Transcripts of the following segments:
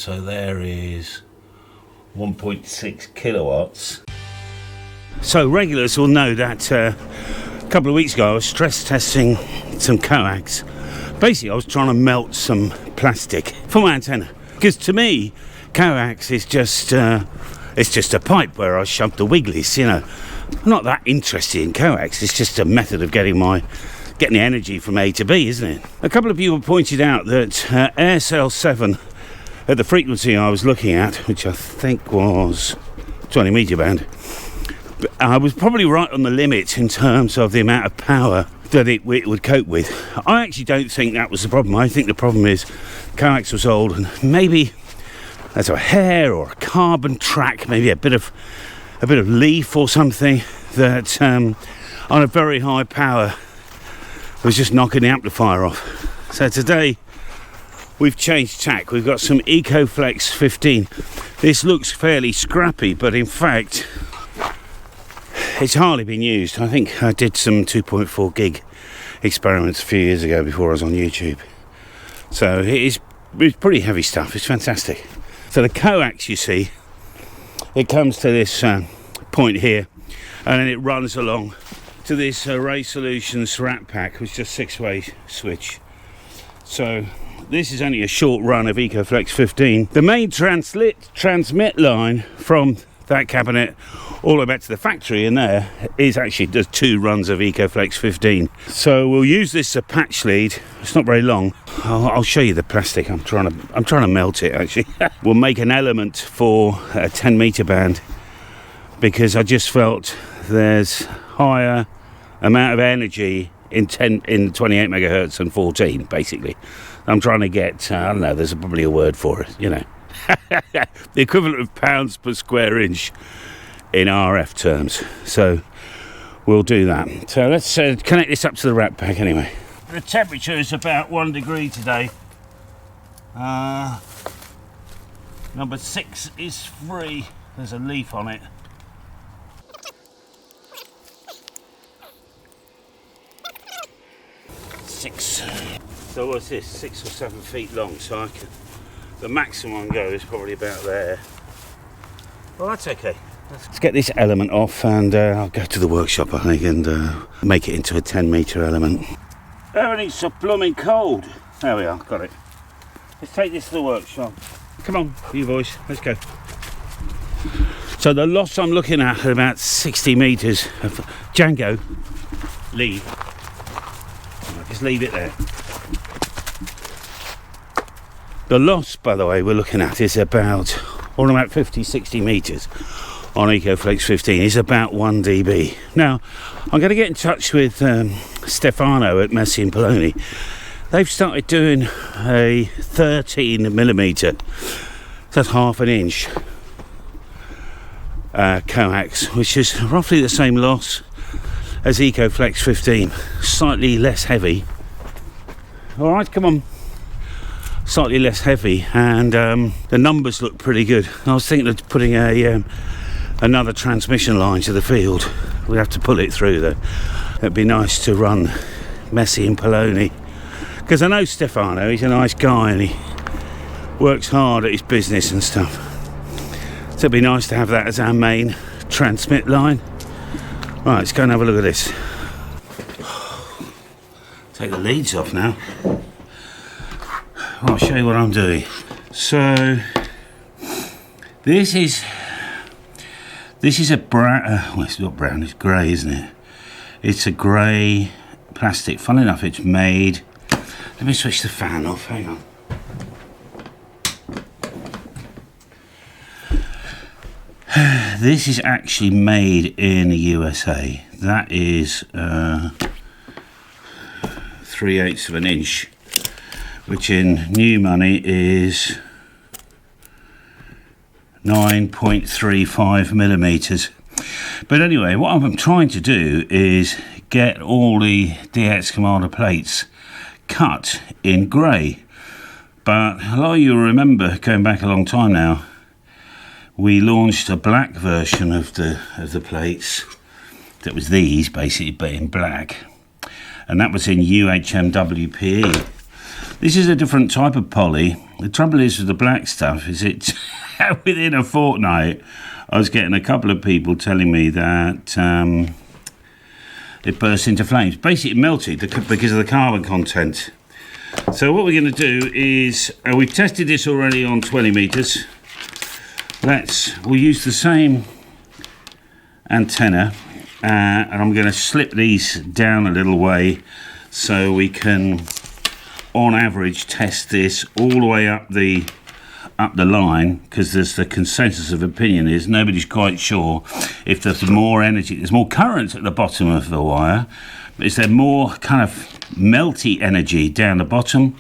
so there is 1.6 kilowatts. So regulars will know that a couple of weeks ago I was stress testing some coax. Basically I was trying to melt some plastic for my antenna, because to me coax is just it's just a pipe where I shove the wigglies, you know. I'm not that interested in coax. It's just a method of getting the energy from A to B, isn't it? A couple of people pointed out that AirCell 7 at the frequency I was looking at, which I think was 20 meter band, I was probably right on the limit in terms of the amount of power that it would cope with. I actually don't think that was the problem. I think the problem is coax was old, and maybe there's a hair or a carbon track, maybe a bit of leaf or something that on a very high power was just knocking the amplifier off. So today we've changed tack. We've got some Ecoflex 15. This looks fairly scrappy, but in fact it's hardly been used. I think I did some 2.4 gig experiments a few years ago before I was on YouTube. So it's pretty heavy stuff. It's fantastic. So the coax, you see, it comes to this point here, and then it runs along to this Array Solutions RatPack, which is a 6-way switch. So this is only a short run of Ecoflex 15. The main transmit line from that cabinet all the way back to the factory in there is actually does 2 runs of Ecoflex 15. So we'll use this as a patch lead. It's not very long. I'll show you the plastic. I'm trying to melt it actually. We'll make an element for a 10 meter band, because I just felt there's higher amount of energy in 28 megahertz than 14 basically. I'm trying to get I don't know, there's probably a word for it, you know. The equivalent of pounds per square inch in RF terms. So we'll do that. So let's connect this up to the RatPack anyway. The temperature is about 1 degree today. Number 6 is free. There's a leaf on it. So what's this? 6 or 7 feet long. So the maximum I can go is probably about there. Well, that's okay. Let's get this element off, and I'll go to the workshop, I think, and make it into a 10 meter element. Everything's so blooming cold. There we are, got it. Let's take this to the workshop. Come on, you boys, let's go. So the loss I'm looking at about 60 meters of Django. Leave. Just leave it there. The loss, by the way, we're looking at is about 50-60 meters on Ecoflex 15 is about 1 dB. Now, I'm going to get in touch with Stefano at Messi and Poloni. They've started doing a 13 millimeter, that's half an inch coax, which is roughly the same loss as Ecoflex 15, slightly less heavy. All right, come on. Slightly less heavy, and the numbers look pretty good. I was thinking of putting another transmission line to the field. We'd have to pull it through though. It'd be nice to run Messi and Poloni, because I know Stefano, he's a nice guy and he works hard at his business and stuff. So it'd be nice to have that as our main transmit line. Right, let's go and have a look at this. Take the leads off now. I'll show you what I'm doing. So this is a brown, well, it's not brown, it's grey, isn't it? It's a grey plastic. Funnily enough, it's made, let me switch the fan off, hang on. This is actually made in the USA. That is 3/8 of an inch, which in new money is 9.35 millimeters. But anyway, what I'm trying to do is get all the DX Commander plates cut in grey. But a lot of you remember, going back a long time now, we launched a black version of the plates that was these basically, but in black, and that was in UHMWPE. This is a different type of poly. The trouble is with the black stuff is it's within a fortnight I was getting a couple of people telling me that it burst into flames. Basically it melted because of the carbon content. So what we're going to do is, we've tested this already on 20 meters. We'll use the same antenna, and I'm going to slip these down a little way so we can, on average, test this all the way up the line, because there's the consensus of opinion is nobody's quite sure if there's more energy. There's more current at the bottom of the wire, but is there more kind of melty energy down the bottom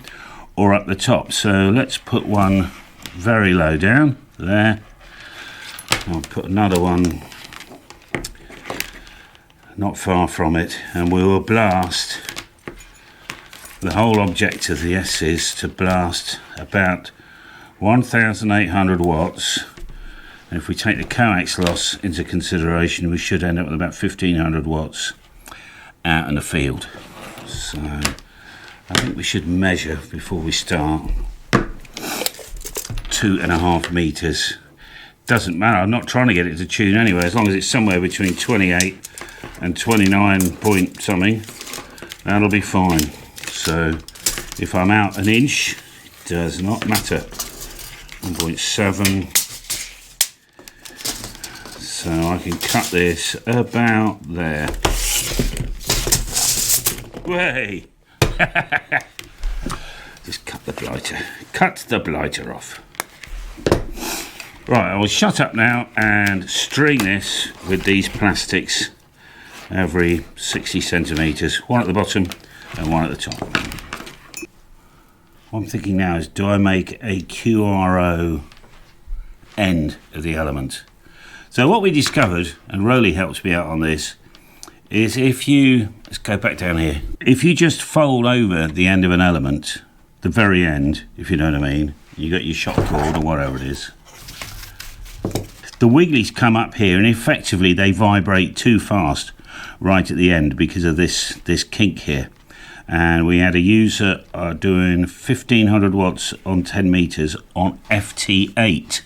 or up the top? So let's put one very low down there. I'll put another one not far from it, and we will blast. The whole object of the S is to blast about 1,800 watts. And if we take the coax loss into consideration, we should end up with about 1,500 watts out in the field. So I think we should measure before we start. 2.5 meters. Doesn't matter, I'm not trying to get it to tune anyway, as long as it's somewhere between 28 and 29 point something, that'll be fine. So if I'm out an inch, it does not matter. 1.7. So I can cut this about there. Way! Just cut the blighter. Cut the blighter off. Right, I will shut up now and string this with these plastics every 60 centimetres. One at the bottom and one at the top. What I'm thinking now is, do I make a QRO end of the element? So what we discovered, and Rolly helps me out on this, is if you, let's go back down here, if you just fold over the end of an element, the very end, if you know what I mean, you got your shock cord or whatever it is, the wigglies come up here and effectively they vibrate too fast right at the end because of this kink here. And we had a user doing 1,500 watts on 10 meters on FT8,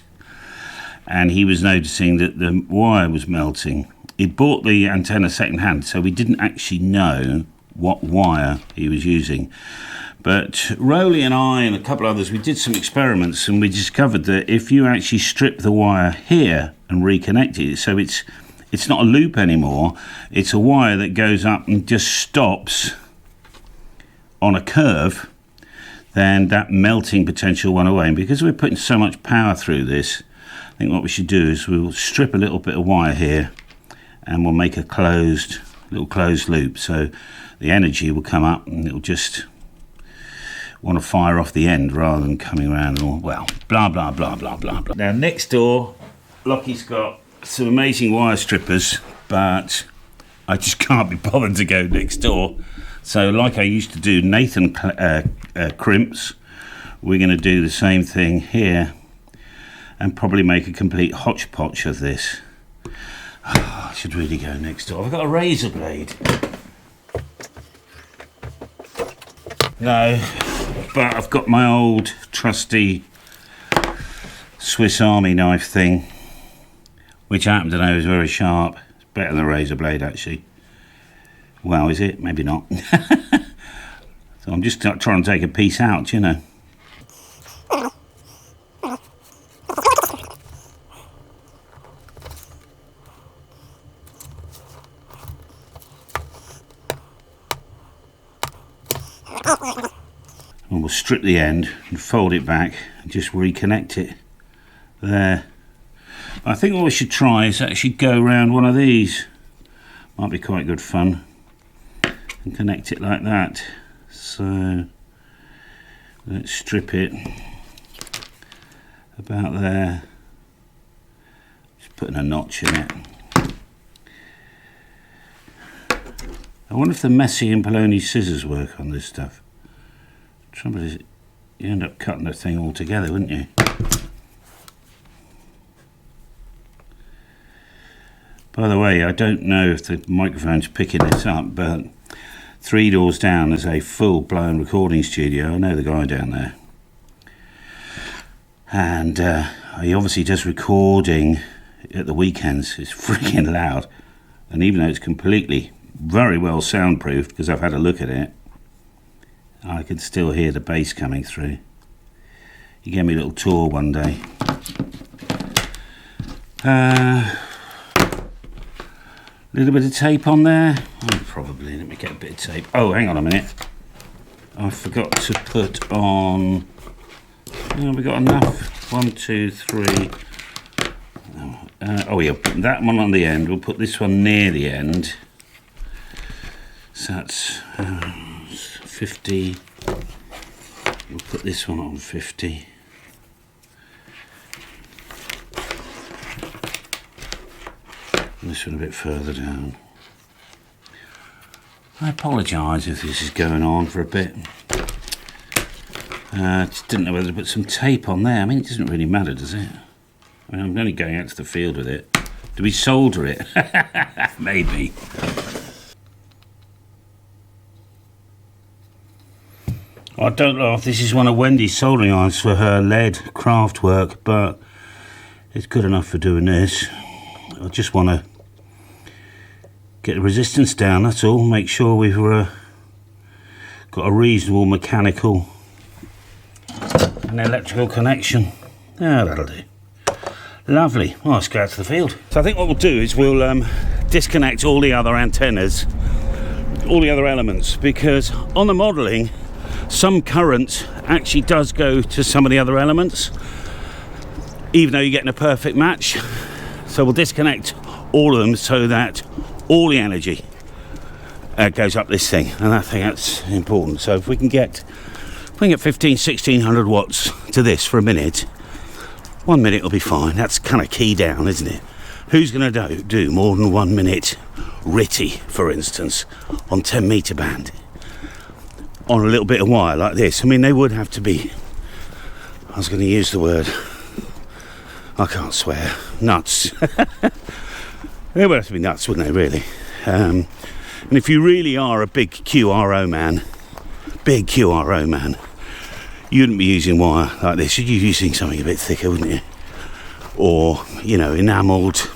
and he was noticing that the wire was melting. He bought the antenna second hand, so we didn't actually know what wire he was using. But Rolly and I and a couple others, we did some experiments and we discovered that if you actually strip the wire here and reconnect it, so it's not a loop anymore, it's a wire that goes up and just stops on a curve, then that melting potential went away. And because we're putting so much power through this, I think what we should do is we'll strip a little bit of wire here and we'll make a little closed loop. So the energy will come up and it'll just want to fire off the end rather than coming around and all, well, blah, blah, blah, blah, blah, blah. Now next door, Lockie's got some amazing wire strippers, but I just can't be bothered to go next door. So like I used to do Nathan crimps, we're going to do the same thing here and probably make a complete hodgepodge of this. Oh, I should really go next door. I've got a razor blade. No, but I've got my old trusty Swiss Army knife thing, which I happen to know is very sharp. It's better than a razor blade actually. Well, is it? Maybe not. So I'm just trying to take a piece out, you know. And we'll strip the end and fold it back and just reconnect it there. I think what we should try is actually go around one of these. Might be quite good fun. And connect it like that. So let's strip it about there. Just putting a notch in it. I wonder if the Messi and Poloni scissors work on this stuff. The trouble is, you end up cutting the thing all together, wouldn't you? By the way, I don't know if the microphone's picking this up, but 3 doors down there's a full-blown recording studio. I know the guy down there, and he obviously does recording at the weekends. It's freaking loud, and even though it's completely very well soundproofed, because I've had a look at it, I can still hear the bass coming through. He gave me a little tour one day. Little bit of tape on there. Oh, probably. Let me get a bit of tape. Oh, hang on a minute. I forgot to put on. Oh, we got enough. 1, 2, 3. Oh yeah, that one on the end. We'll put this one near the end. So that's 50. We'll put this one on 50. This one a bit further down. I apologise if this is going on for a bit. Just didn't know whether to put some tape on there. I mean, it doesn't really matter, does it? I mean, I'm only going out to the field with it. Do we solder it? Maybe. I don't know if this is one of Wendy's soldering irons for her lead craft work, but it's good enough for doing this. I just want to get the resistance down, that's all. Make sure we've got a reasonable mechanical and electrical connection. Ah, that'll do. Lovely. Well, let's go out to the field. So I think what we'll do is we'll disconnect all the other antennas, all the other elements, because on the modelling, some current actually does go to some of the other elements, even though you're getting a perfect match. So we'll disconnect all of them so that all the energy goes up this thing, and I think that's important. So if we can get 1600 watts to this for a minute, 1 minute will be fine. That's kind of key down, isn't it? Who's going to do more than 1 minute RTTY, for instance, on 10 meter band on a little bit of wire like this? I mean, they would have to be, I was going to use the word, I can't swear, nuts. They would have to be nuts, wouldn't they, really? And if you really are a big QRO man, you wouldn't be using wire like this. You'd be using something a bit thicker, wouldn't you? Or, you know, enamelled,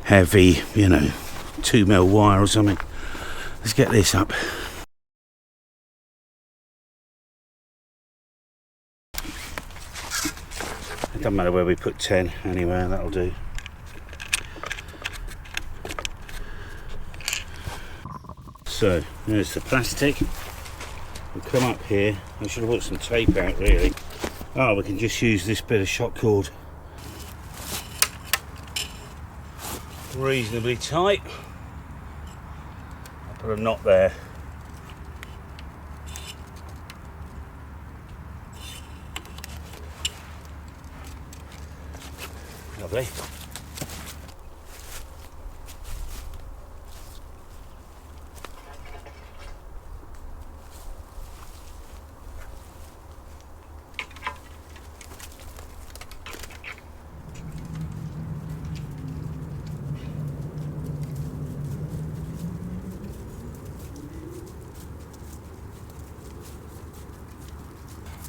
heavy, 2mm wire or something. Let's get this up. It doesn't matter where we put 10 anywhere, that'll do. So there's the plastic. We'll come up here. I should have put some tape out, really. Oh, we can just use this bit of shot cord. Reasonably tight. I'll put a knot there. Lovely.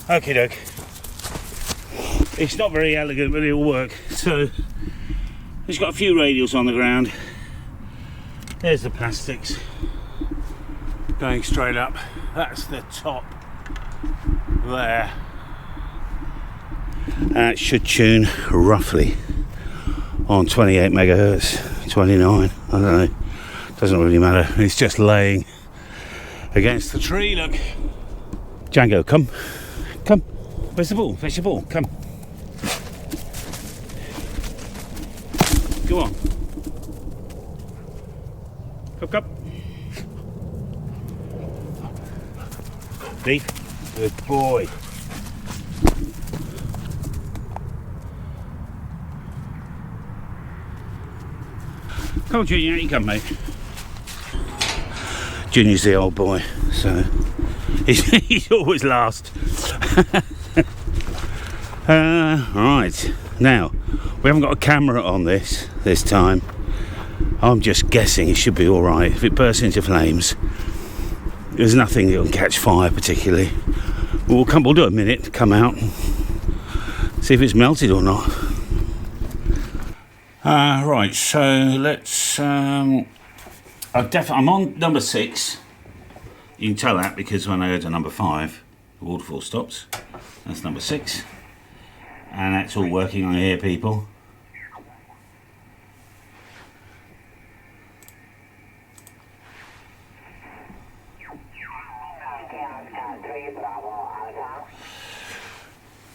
Okie doke. It's not very elegant, but it'll work. So it's got a few radials on the ground. There's the plastics going straight up. That's the top there. It should tune roughly on 28 megahertz, 29. I don't know. Doesn't really matter. It's just laying against the tree. Look, Django, come. Come, where's the ball? Where's your ball? Come. Go on. Come. Deep. Good boy. Come on, Junior, you come, mate. Junior's the old boy, so he's always last. Right, now we haven't got a camera on this time. I'm just guessing it should be alright. If it bursts into flames, There's nothing that will catch fire particularly. We'll do a minute, come out, see if it's melted or not. Right, so let's. I'm on number 6. You can tell that because when I go to number 5, the waterfall stops. That's number 6, and that's all working on here, people.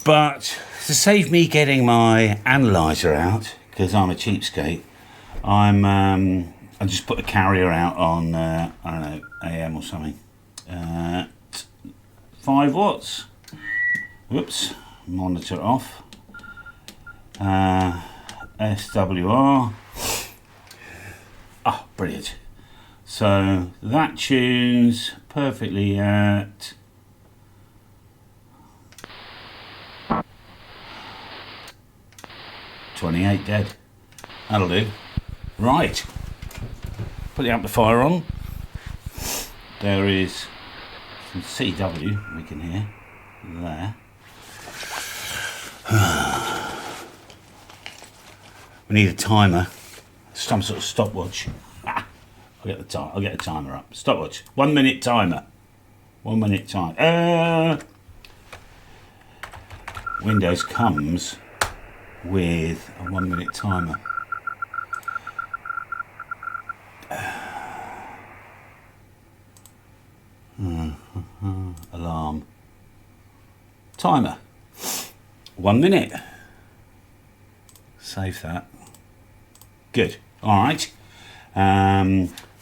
But to save me getting my analyzer out, because I'm a cheapskate, I just put a carrier out on I don't know, AM or something. 5 watts. Whoops, monitor off. SWR. Ah, brilliant. So that tunes perfectly at 28 dead. That'll do. Right. Put the amplifier on. There is some CW we can hear there. We need a timer, some sort of stopwatch. I'll get the timer up. Stopwatch. 1 minute timer. 1 minute time. Windows comes with a 1 minute timer. Alarm. Timer. 1 minute. Save that. Good. All right.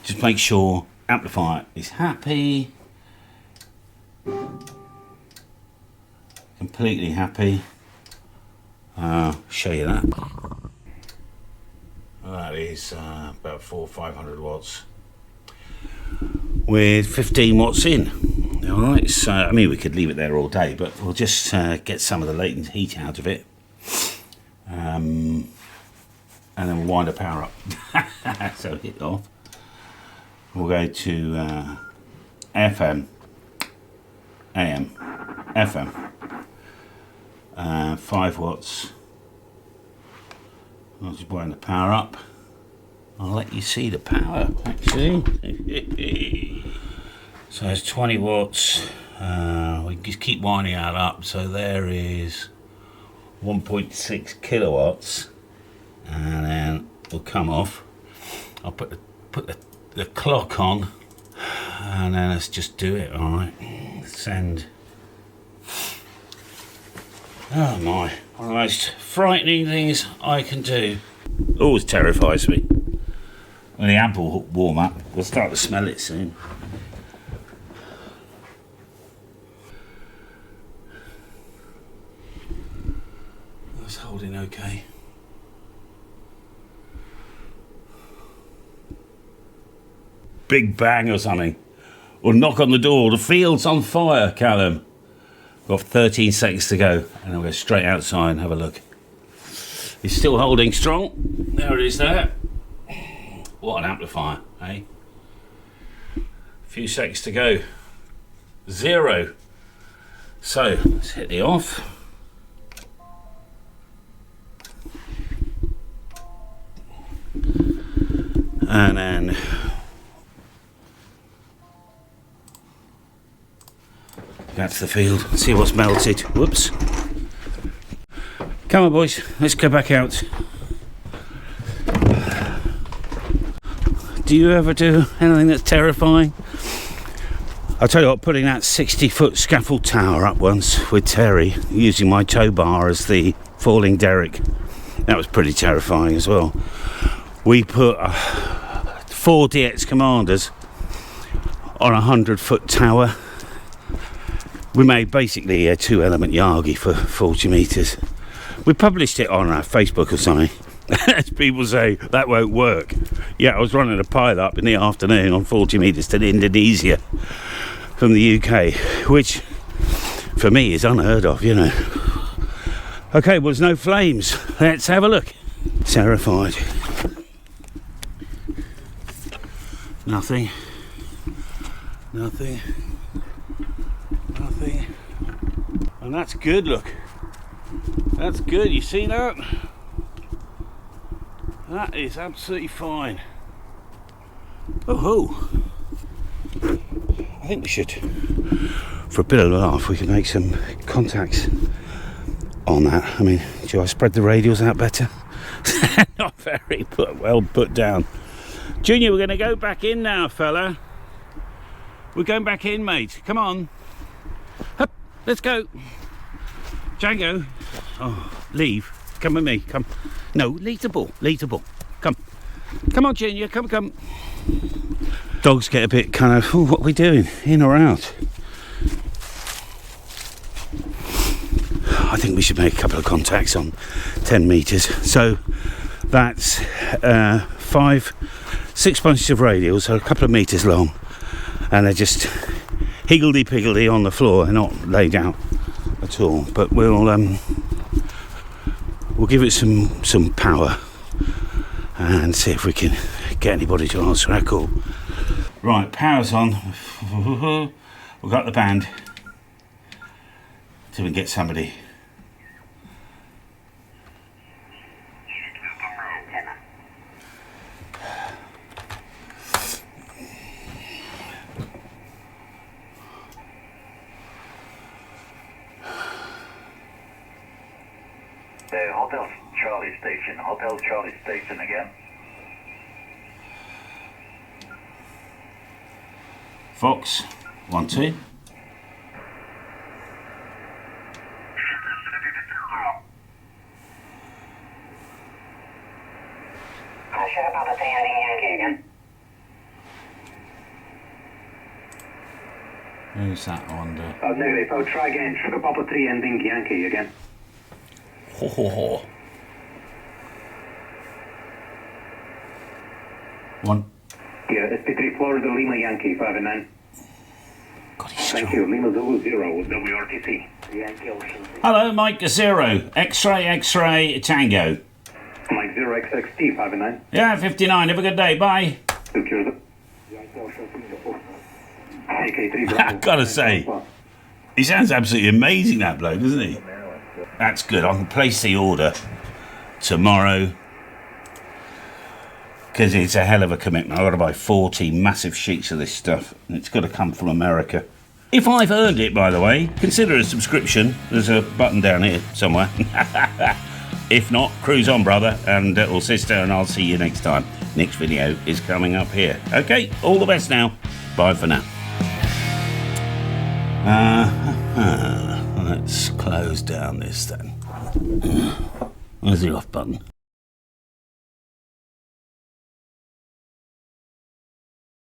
Just make sure amplifier is happy. Completely happy. Show you that. That is about 400 or 500 watts with 15 watts in. All right, so I mean we could leave it there all day, but we'll just get some of the latent heat out of it, and then we'll wind the power up. So hit off. We'll go to FM, AM, FM. 5 watts. I'll just wind the power up. I'll let you see the power actually. So it's 20 watts. We can just keep winding that up. So there is 1.6 kilowatts, and then we'll come off. I'll put the clock on, and then let's just do it. All right, send. Oh my, one of the most frightening things I can do. Always terrifies me. When the amp will warm up, we'll start to smell it soon. That's holding okay. Big bang or something. Or knock on the door. The field's on fire, Callum. Got 13 seconds to go, and I'll go straight outside and have a look. He's still holding strong. There it is there. What an amplifier, eh? A few seconds to go. 0. So, let's hit the off. And then back to the field, see what's melted. Whoops. Come on boys, let's go back out. Do you ever do anything that's terrifying? I'll tell you what, putting that 60-foot scaffold tower up once with Terry, using my tow bar as the falling derrick, that was pretty terrifying as well. We put 4 DX commanders on a 100-foot tower. We made basically a 2-element Yagi for 40 metres. We published it on our Facebook or something. As people say, that won't work. Yeah, I was running a pile up in the afternoon on 40 metres to Indonesia from the UK, which for me is unheard of, you know. Okay, well, there's no flames. Let's have a look. Terrified. Nothing. Nothing. Nothing. And that's good, look. That's good, you see that? That is absolutely fine. Oh, I think we should, for a bit of a laugh, we can make some contacts on that. I mean, do I spread the radials out better? Not very well put down. Junior, we're going to go back in now, fella. We're going back in, mate. Come on. Hup, let's go. Django. Oh, leave. Come with me. Come. No, leave the ball. Leave the ball. Come. Come on, Junior. Come. Dogs get a bit kind of, oh, what are we doing? In or out? I think we should make a couple of contacts on 10 metres. So that's 6 bunches of radials, so a couple of metres long, and they're just higgledy-piggledy on the floor. They're not laid out at all, but we'll give it some power and see if we can get anybody to answer our call. Right, power's on. We've got the band. So we can get somebody. Hotel Charlie Station again. Fox, 1-2. Sugar Papa 3 ending Yankee again. Who's that, I wonder? Negative, I'll try again. Sugar Papa 3 ending Yankee again. Ho ho ho. 1. Yeah, SP3 Florida Lima Yankee 5 and 9. God, he's Thank strong. you, Lima Zulu 0 WRTC. Yankee Ocean. Hello, Mike 0. X-ray Tango. Mike 0XXT 5 and 9. Yeah, 59. Have a good day. Bye. Yankee Ocean Singapore. AK3 Bravo. I've got to say, he sounds absolutely amazing, that bloke, doesn't he? That's good. I can place the order tomorrow, because it's a hell of a commitment. I've got to buy 40 massive sheets of this stuff, and it's got to come from America. If I've earned it, by the way, consider a subscription. There's a button down here somewhere. If not, cruise on, brother and or sister, and I'll see you next time. Next video is coming up here. Okay, all the best now. Bye for now. Let's close down this then. Where's the off button?